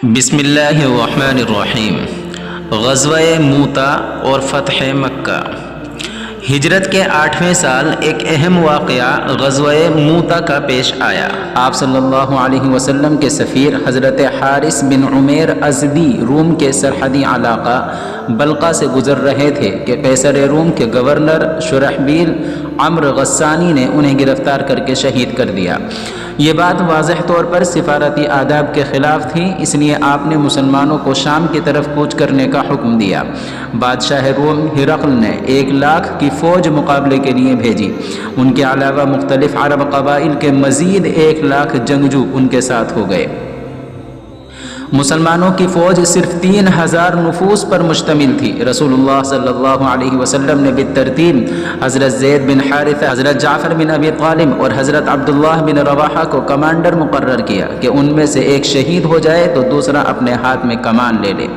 بسم اللہ الرحمن الرحیم۔ غزوہ موتا اور فتح مکہ۔ ہجرت کے 8ویں سال ایک اہم واقعہ غزوہ موتا کا پیش آیا۔ آپ صلی اللہ علیہ وسلم کے سفیر حضرت حارث بن عمیر ازدی روم کے سرحدی علاقہ بلقا سے گزر رہے تھے کہ قیصر روم کے گورنر شرحبیل عمرو غسانی نے انہیں گرفتار کر کے شہید کر دیا۔ یہ بات واضح طور پر سفارتی آداب کے خلاف تھی، اس لیے آپ نے مسلمانوں کو شام کی طرف کوچ کرنے کا حکم دیا۔ بادشاہ روم ہرقل نے 1,00,000 کی فوج مقابلے کے لیے بھیجی۔ ان کے علاوہ مختلف عرب قبائل کے مزید 1,00,000 جنگجو ان کے ساتھ ہو گئے۔ مسلمانوں کی فوج صرف 3,000 نفوس پر مشتمل تھی۔ رسول اللہ صلی اللہ علیہ وسلم نے بالترتیب حضرت زید بن حارثہ، حضرت جعفر بن ابی طالب اور حضرت عبداللہ بن رواحہ کو کمانڈر مقرر کیا کہ ان میں سے ایک شہید ہو جائے تو دوسرا اپنے ہاتھ میں کمان لے لے۔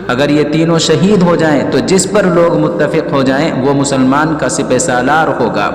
اگر یہ تینوں شہید ہو جائیں تو جس پر لوگ متفق ہو جائیں وہ مسلمان کا سپہ سالار ہوگا۔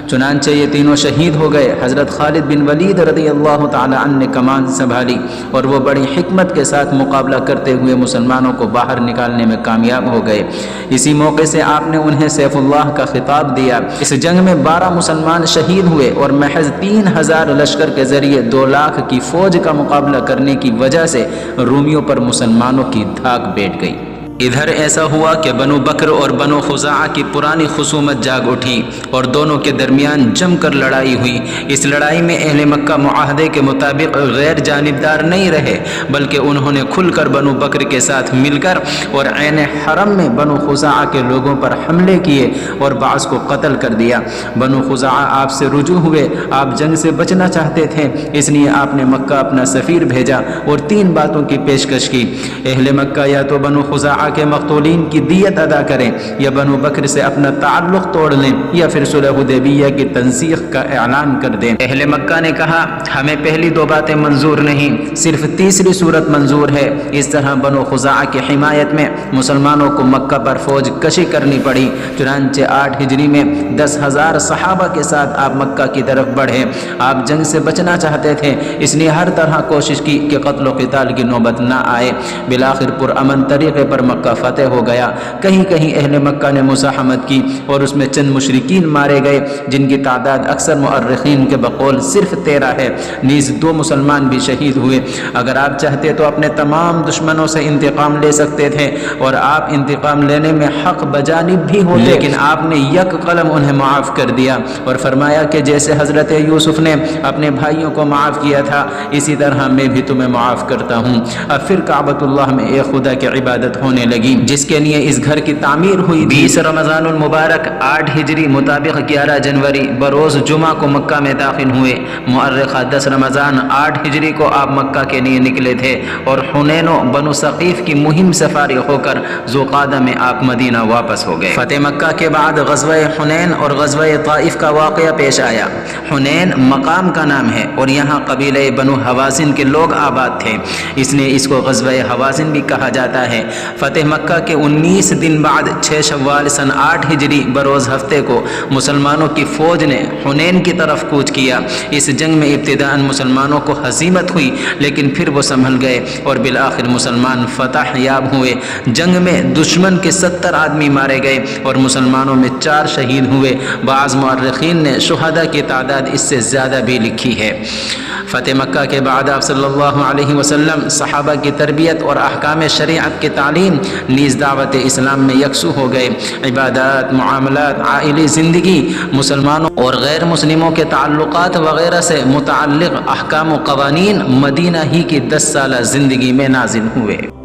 چنانچہ یہ تینوں شہید ہو گئے۔ حضرت خالد بن ولید رضی اللہ تعالی عنہ نے کمان سنبھالی اور وہ بڑی حکمت کے ساتھ مقابلہ کرتے ہوئے مسلمانوں کو باہر نکالنے میں کامیاب ہو گئے۔ اسی موقع سے آپ نے انہیں سیف اللہ کا خطاب دیا۔ اس جنگ میں 12 مسلمان شہید ہوئے اور محض 3,000 لشکر کے ذریعے 2,00,000 کی فوج کا مقابلہ کرنے کی وجہ سے رومیوں پر مسلمانوں کی دھاک بیٹھ گئی۔ ادھر ایسا ہوا کہ بنو بکر اور بنو خزاعہ کی پرانی خصومت جاگ اٹھی اور دونوں کے درمیان جم کر لڑائی ہوئی۔ اس لڑائی میں اہل مکہ معاہدے کے مطابق غیر جانبدار نہیں رہے، بلکہ انہوں نے کھل کر بنو بکر کے ساتھ مل کر اور عین حرم میں بنو خزاعہ کے لوگوں پر حملے کیے اور بعض کو قتل کر دیا۔ بنو خزاعہ آپ سے رجوع ہوئے، آپ جنگ سے بچنا چاہتے تھے، اس لیے آپ نے مکہ اپنا سفیر بھیجا اور 3 باتوں کی پیشکش کی۔ اہل مکہ یا تو بنو خزاعہ کے مقتولین کی دیت ادا کریں یا بنو بکر سے اپنا تعلق توڑ لیں یا پھر صلح حدیبیہ کی تنسیخ کا اعلان کر دیں۔ اہل مکہ نے کہا ہمیں پہلی 2 باتیں منظور نہیں، صرف تیسری صورت منظور ہے۔ اس طرح بنو خزاعہ کی حمایت میں مسلمانوں کو مکہ پر فوج کشی کرنی پڑی۔ چنانچہ 8 ہجری میں 10,000 صحابہ کے ساتھ آپ مکہ کی طرف بڑھے۔ آپ جنگ سے بچنا چاہتے تھے، اس لیے ہر طرح کوشش کی کہ قتل و قتال کی نوبت نہ آئے۔ بالآخر پرامن طریقے پر مکہ فتح ہو گیا۔ کہیں کہیں اہل مکہ نے مزاحمت کی اور اس میں چند مشرکین مارے گئے جن کی تعداد اکثر مؤرخین کے بقول صرف 13 ہے، نیز 2 مسلمان بھی شہید ہوئے۔ اگر آپ چاہتے تو اپنے تمام دشمنوں سے انتقام لے سکتے تھے اور آپ انتقام لینے میں حق بجانب بھی ہوتے، لیکن آپ نے یک قلم انہیں معاف کر دیا اور فرمایا کہ جیسے حضرت یوسف نے اپنے بھائیوں کو معاف کیا تھا اسی طرح میں بھی تمہیں معاف کرتا ہوں۔ اب پھر کعبۃ اللہ میں ایک خدا کی عبادت ہونے لگی جس کے لیے اس گھر کی تعمیر ہوئی۔ 20 رمضان المبارک 8 ہجری مطابق 11 جنوری بروز جمعہ کو مکہ میں داخل ہوئے۔ مؤرخہ 10 رمضان 8 ہجری کو آپ مکہ کے لیے نکلے تھے اور حنین و بنو ثقیف کی مہم سے فارغ ہو کر ذوالقعدہ میں آپ مدینہ واپس ہو گئے۔ فتح مکہ کے بعد غزوہ حنین اور غزوہ طائف کا واقعہ پیش آیا۔ حنین مقام کا نام ہے اور یہاں قبیلہ بنو حوازن کے لوگ آباد تھے، اس لیے اس کو غزوہ حوازن بھی کہا جاتا ہے۔ فتح مکہ کے 19 دن بعد 6 شوال سن 8 ہجری بروز ہفتے کو مسلمانوں کی فوج نے حنین کی طرف کوچ کیا۔ اس جنگ میں ابتداءً مسلمانوں کو ہزیمت ہوئی لیکن پھر وہ سنبھل گئے اور بالآخر مسلمان فتح یاب ہوئے۔ جنگ میں دشمن کے 70 آدمی مارے گئے اور مسلمانوں میں 4 شہید ہوئے۔ بعض مؤرخین نے شہداء کی تعداد اس سے زیادہ بھی لکھی ہے۔ فتح مکہ کے بعد آپ صلی اللہ علیہ وسلم صحابہ کی تربیت اور احکام شریعت کی تعلیم نیز دعوت اسلام میں یکسو ہو گئے۔ عبادات، معاملات، عائلی زندگی، مسلمانوں اور غیر مسلموں کے تعلقات وغیرہ سے متعلق احکام و قوانین مدینہ ہی کی 10 سالہ زندگی میں نازل ہوئے۔